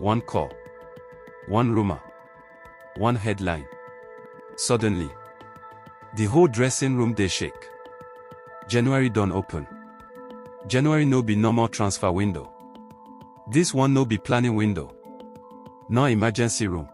One call. One rumor. One headline. Suddenly, the whole dressing room dey shake. January don open. January no be normal transfer window. This one no be planning window. No emergency room.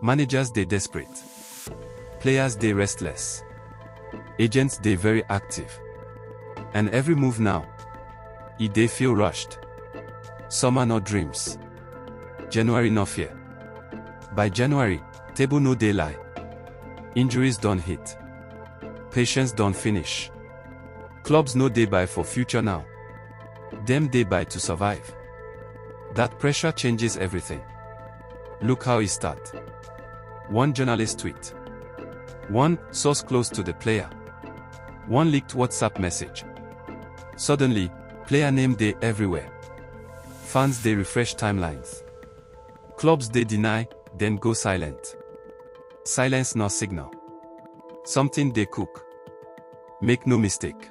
Managers dey desperate. Players dey restless. Agents dey very active. And every move now, e dey feel rushed. Summer no dreams. January no fear. By January, table no dey lie. Injuries don hit. Patience don finish. Clubs no dey buy for future now. Dem dey buy to survive. That pressure changes everything. Look how it start. One journalist tweet. One source close to the player. One leaked WhatsApp message. Suddenly, player name dey everywhere. Fans dey refresh timelines. Clubs dey deny, then go silent. Silence no signal. Something dey cook. Make no mistake.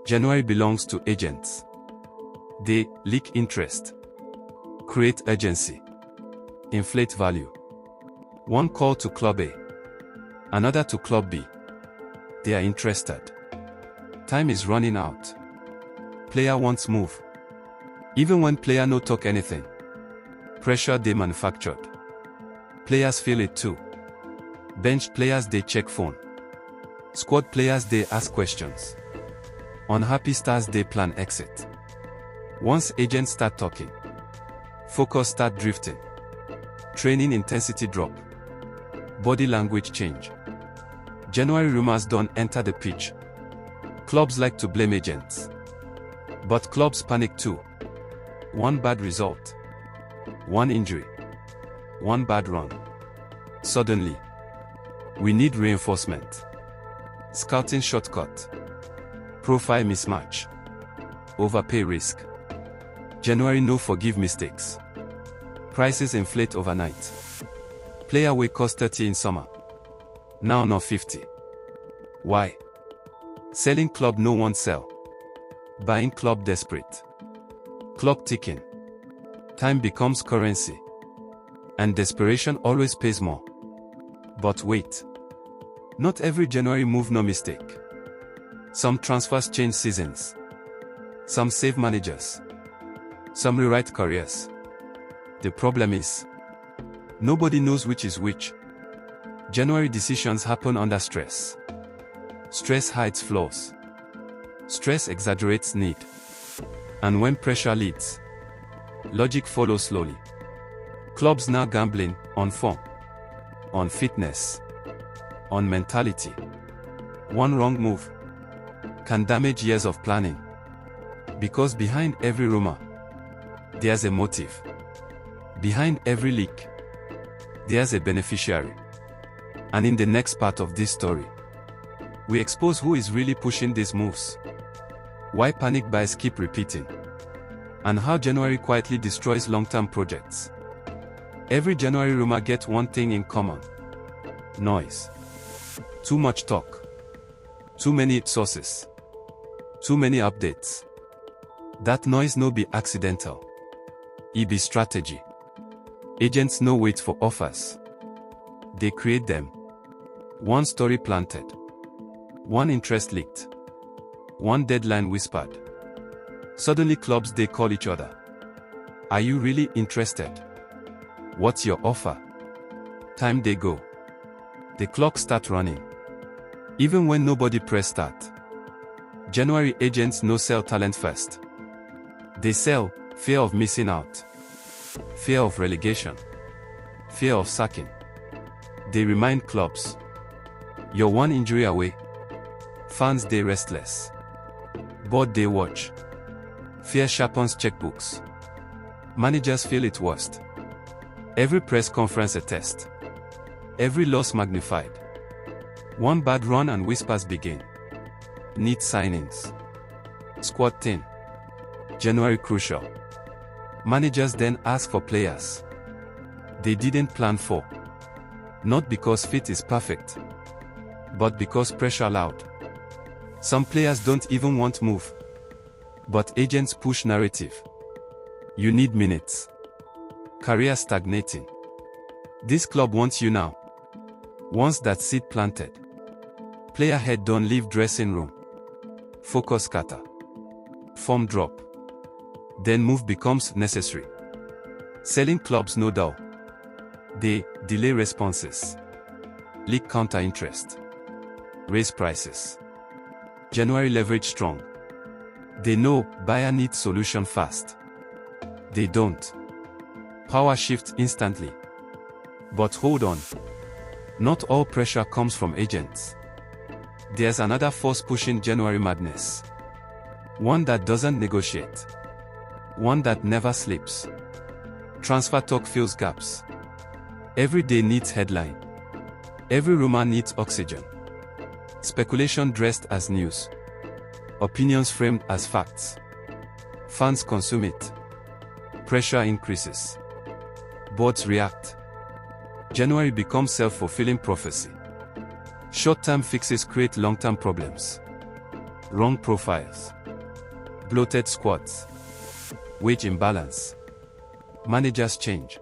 January belongs to agents. They leak interest. Create urgency. Inflate value. One call to Club A. Another to Club B. They are interested. Time is running out. Player wants move. Even when player no talk anything. Pressure they manufactured. Players feel it too. Bench players they check phone. Squad players they ask questions. Unhappy stars they plan exit. Once agents start talking, focus start drifting. Training intensity drop. Body language change. January rumors don't enter the pitch. Clubs like to blame agents. But clubs panic too. One bad result. One injury. One bad run. Suddenly, we need reinforcement. Scouting shortcut. Profile mismatch. Overpay risk. January no forgive mistakes. Prices inflate overnight. Player wey cost 30 in summer. Now not 50. Why? Selling club no one sell. Buying club desperate. Clock ticking. Time becomes currency. And desperation always pays more. But wait. Not every January move no mistake. Some transfers change seasons. Some save managers. Some rewrite careers. The problem is, nobody knows which is which. January decisions happen under stress. Stress hides flaws. Stress exaggerates need. And when pressure leads, logic follows slowly. Clubs now gambling on form, on fitness, on mentality. One wrong move can damage years of planning. Because behind every rumor, there's a motive. Behind every leak, there's a beneficiary. And in the next part of this story, we expose who is really pushing these moves, why panic buys keep repeating, and how January quietly destroys long-term projects. Every January rumor gets one thing in common: noise. Too much talk. Too many sources. Too many updates. That noise no be accidental. It be strategy. Agents no wait for offers. They create them. One story planted. One interest leaked. One deadline whispered. Suddenly clubs they call each other. Are you really interested? What's your offer? Time they go. The clock start running. Even when nobody press start. January agents no sell talent first. They sell fear of missing out. Fear of relegation. Fear of sacking. They remind clubs. You're one injury away. Fans they restless. Board they watch. Fear sharpens checkbooks. Managers feel it worst. Every press conference a test. Every loss magnified. One bad run and whispers begin. Need signings. Squad thin. January crucial. Managers then ask for players they didn't plan for. Not because fit is perfect, but because pressure loud. Some players don't even want move. But agents push narrative. You need minutes. Career stagnating. This club wants you now. Once that seed planted. Player head don't leave dressing room. Focus scatter. Form drop. Then move becomes necessary. Selling clubs no doubt. They delay responses. Leak counter interest. Raise prices. January leverage strong. They know buyer needs solution fast. They don't. Power shift instantly. But hold on. Not all pressure comes from agents. There's another force pushing January madness. One that doesn't negotiate. One that never sleeps. Transfer talk fills gaps. Every day needs headline. Every rumor needs oxygen. Speculation dressed as news. Opinions framed as facts. Fans consume it. Pressure increases. Boards react. January becomes self-fulfilling prophecy. Short-term fixes create long-term problems. Wrong profiles. Bloated squads. Wage imbalance. Managers change.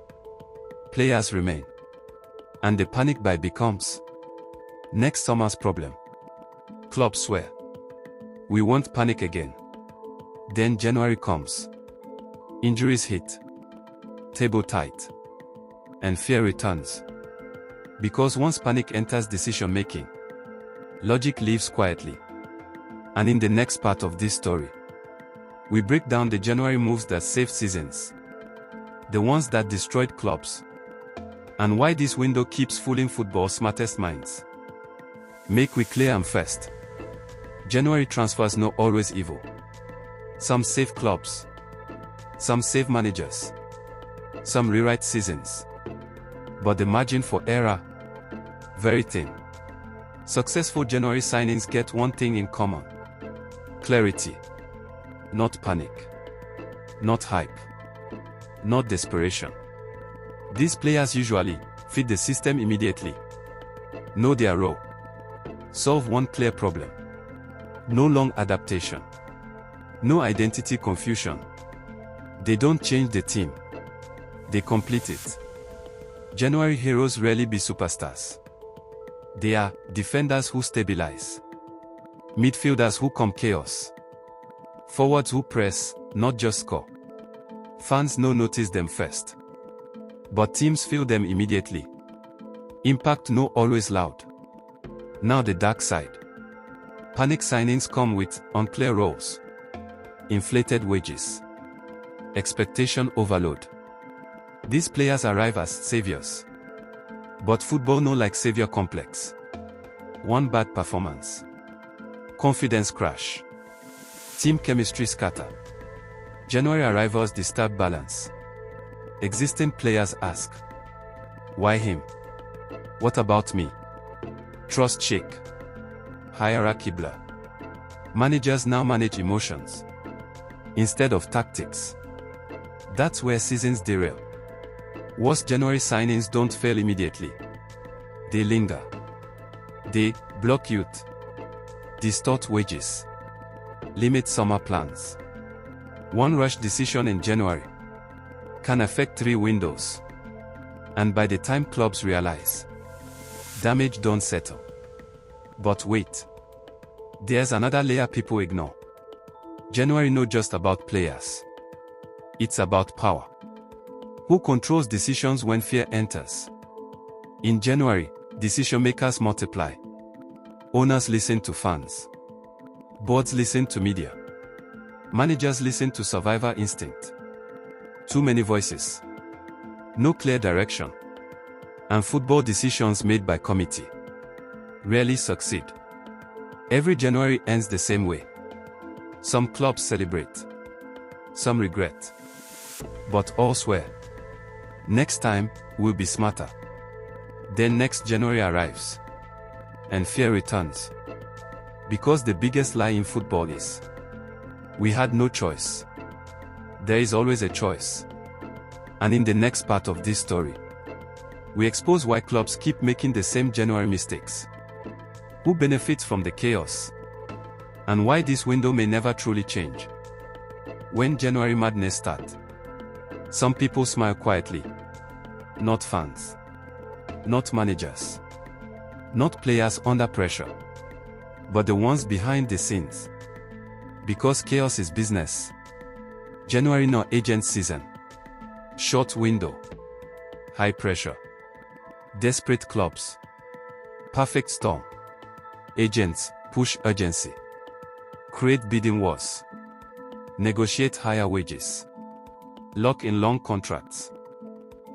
Players remain. And the panic buy becomes next summer's problem. Clubs swear. We won't panic again. Then January comes. Injuries hit. Table tight. And fear returns. Because once panic enters decision-making, logic leaves quietly. And in the next part of this story, we break down the January moves that saved seasons, the ones that destroyed clubs, and why this window keeps fooling football's smartest minds. Make we clear and first. January transfers no always evil. Some save clubs. Some save managers. Some rewrite seasons. But the margin for error, very thin. Successful January signings get one thing in common. Clarity. Not panic. Not hype. Not desperation. These players usually fit the system immediately. Know their role. Solve one clear problem. No long adaptation. No identity confusion. They don't change the team. They complete it. January heroes rarely be superstars. They are defenders who stabilize. Midfielders who calm chaos. Forwards who press, not just score. Fans no notice them first. But teams feel them immediately. Impact no always loud. Now the dark side. Panic signings come with unclear roles. Inflated wages. Expectation overload. These players arrive as saviors. But football no like savior complex. One bad performance. Confidence crash. Team chemistry scatter. January arrivals disturb balance. Existing players ask, why him? What about me? Trust shake. Hierarchy blur. Managers now manage emotions instead of tactics. That's where seasons derail. Worst January signings don't fail immediately. They linger. They block youth. Distort wages. Limit summer plans. One rush decision in January can affect 3 windows. And by the time clubs realize, damage don't settle. But wait. There's another layer people ignore. January not just about players. It's about power. Who controls decisions when fear enters? In January, decision makers multiply. Owners listen to fans. Boards listen to media. Managers listen to survivor instinct. Too many voices. No clear direction. And football decisions made by committee rarely succeed. Every January ends the same way. Some clubs celebrate. Some regret. But all swear. Next time, we'll be smarter. Then next January arrives. And fear returns. Because the biggest lie in football is, we had no choice. There is always a choice. And in the next part of this story, we expose why clubs keep making the same January mistakes. Who benefits from the chaos? And why this window may never truly change. When January madness starts, Some people smile quietly. Not fans. Not managers. Not players under pressure. But the ones behind the scenes. Because chaos is business. January no agent season. Short window. High pressure. Desperate clubs. Perfect storm. Agents push urgency. Create bidding wars. Negotiate higher wages. Lock in long contracts.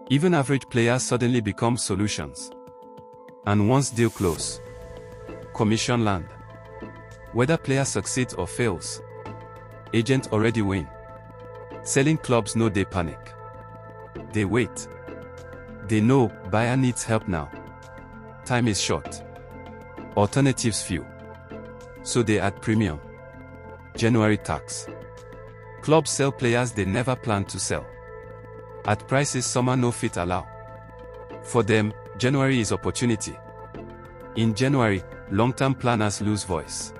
Even average players suddenly become solutions. And once deal close, commission land. Whether player succeeds or fails, agent already win. Selling clubs know they panic. They wait. They know buyer needs help now. Time is short. Alternatives few. So they add premium. January tax. Clubs sell players they never planned to sell. At prices summer no fit allow. For them, January is opportunity. In January, long-term planners lose voice.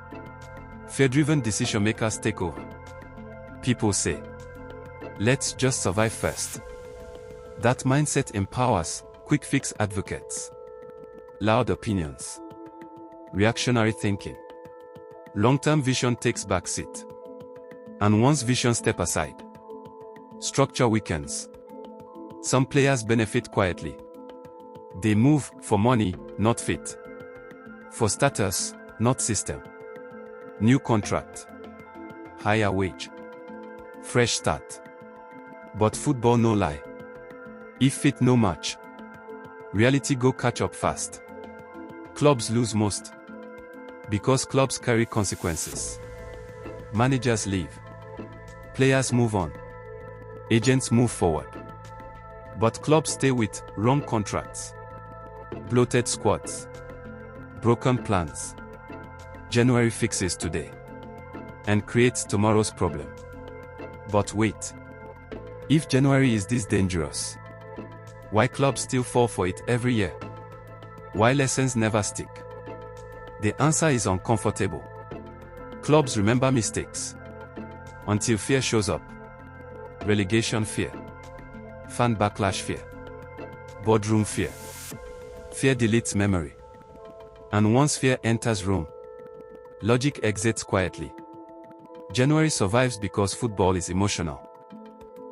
Fear-driven decision makers take over. People say, let's just survive first. That mindset empowers quick fix advocates. Loud opinions. Reactionary thinking. Long-term vision takes backseat. And once vision step aside, structure weakens. Some players benefit quietly. They move for money, not fit. For status, not system. New contract. Higher wage. Fresh start. But football no lie. If fit no match. Reality go catch up fast. Clubs lose most. Because clubs carry consequences. Managers leave. Players move on. Agents move forward. But clubs stay with wrong contracts. Bloated squads. Broken plans. January fixes today. And creates tomorrow's problem. But wait. If January is this dangerous, why clubs still fall for it every year? Why lessons never stick? The answer is uncomfortable. Clubs remember mistakes. Until fear shows up. Relegation fear. Fan backlash fear. Boardroom fear. Fear deletes memory. And once fear enters room, logic exits quietly. January survives because football is emotional.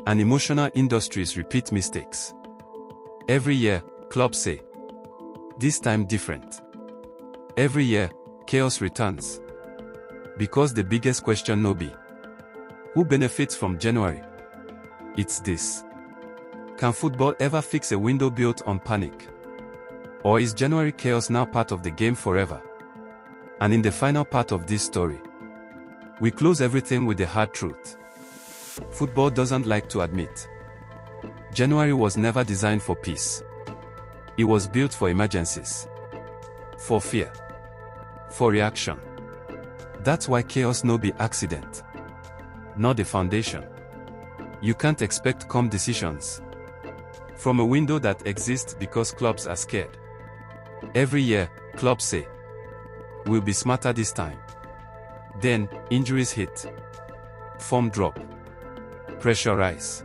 And emotional industries repeat mistakes. Every year, clubs say, this time different. Every year, chaos returns. Because the biggest question no be, who benefits from January? It's this. Can football ever fix a window built on panic? Or is January chaos now part of the game forever? And in the final part of this story, we close everything with the hard truth. Football doesn't like to admit. January was never designed for peace. It was built for emergencies. For fear. For reaction. That's why chaos no be accident. Not the foundation. You can't expect calm decisions from a window that exists because clubs are scared. Every year, clubs say, we'll be smarter this time. Then, injuries hit. Form drop. Pressure rise.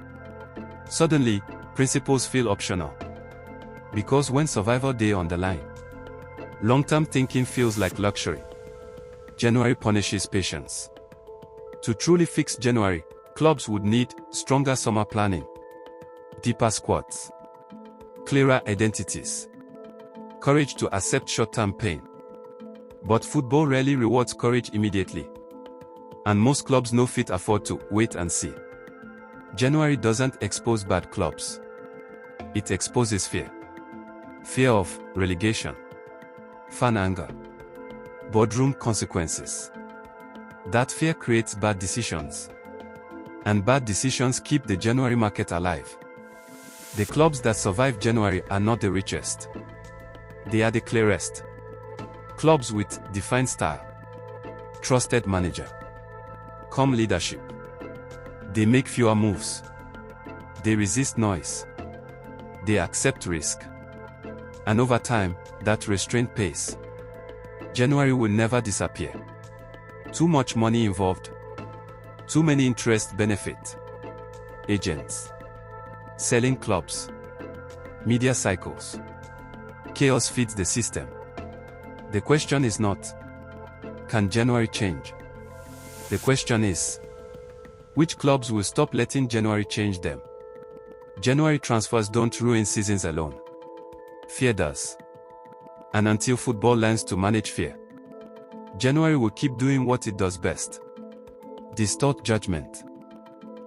Suddenly, principles feel optional. Because when survival day on the line, long-term thinking feels like luxury. January punishes patience. To truly fix January, clubs would need stronger summer planning, deeper squads, clearer identities, courage to accept short-term pain. But football rarely rewards courage immediately. And most clubs no fit afford to wait and see. January doesn't expose bad clubs. It exposes fear. Fear of relegation, fan anger, boardroom consequences. That fear creates bad decisions. And bad decisions keep the January market alive. The clubs that survive January are not the richest. They are the clearest. Clubs with defined style, trusted manager, calm leadership. They make fewer moves. They resist noise. They accept risk. And over time, that restraint pays. January will never disappear. Too much money involved. Too many interests benefit. Agents. Selling clubs. Media cycles. Chaos feeds the system. The question is not, can January change? The question is, which clubs will stop letting January change them? January transfers don't ruin seasons alone. Fear does. And until football learns to manage fear, January will keep doing what it does best. Distort judgment.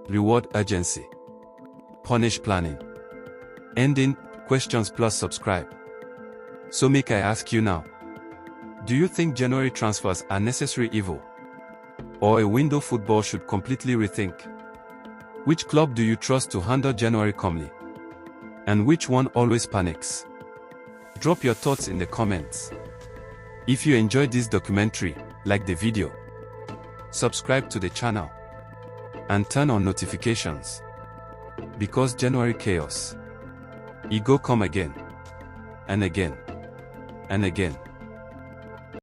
Reward urgency. Punish planning. Ending questions plus subscribe. So make I ask you now. Do you think January transfers are necessary evil? Or a window football should completely rethink? Which club do you trust to handle January calmly? And which one always panics? Drop your thoughts in the comments. If you enjoyed this documentary, like the video, subscribe to the channel, and turn on notifications. Because January chaos, it go come again, and again, and again.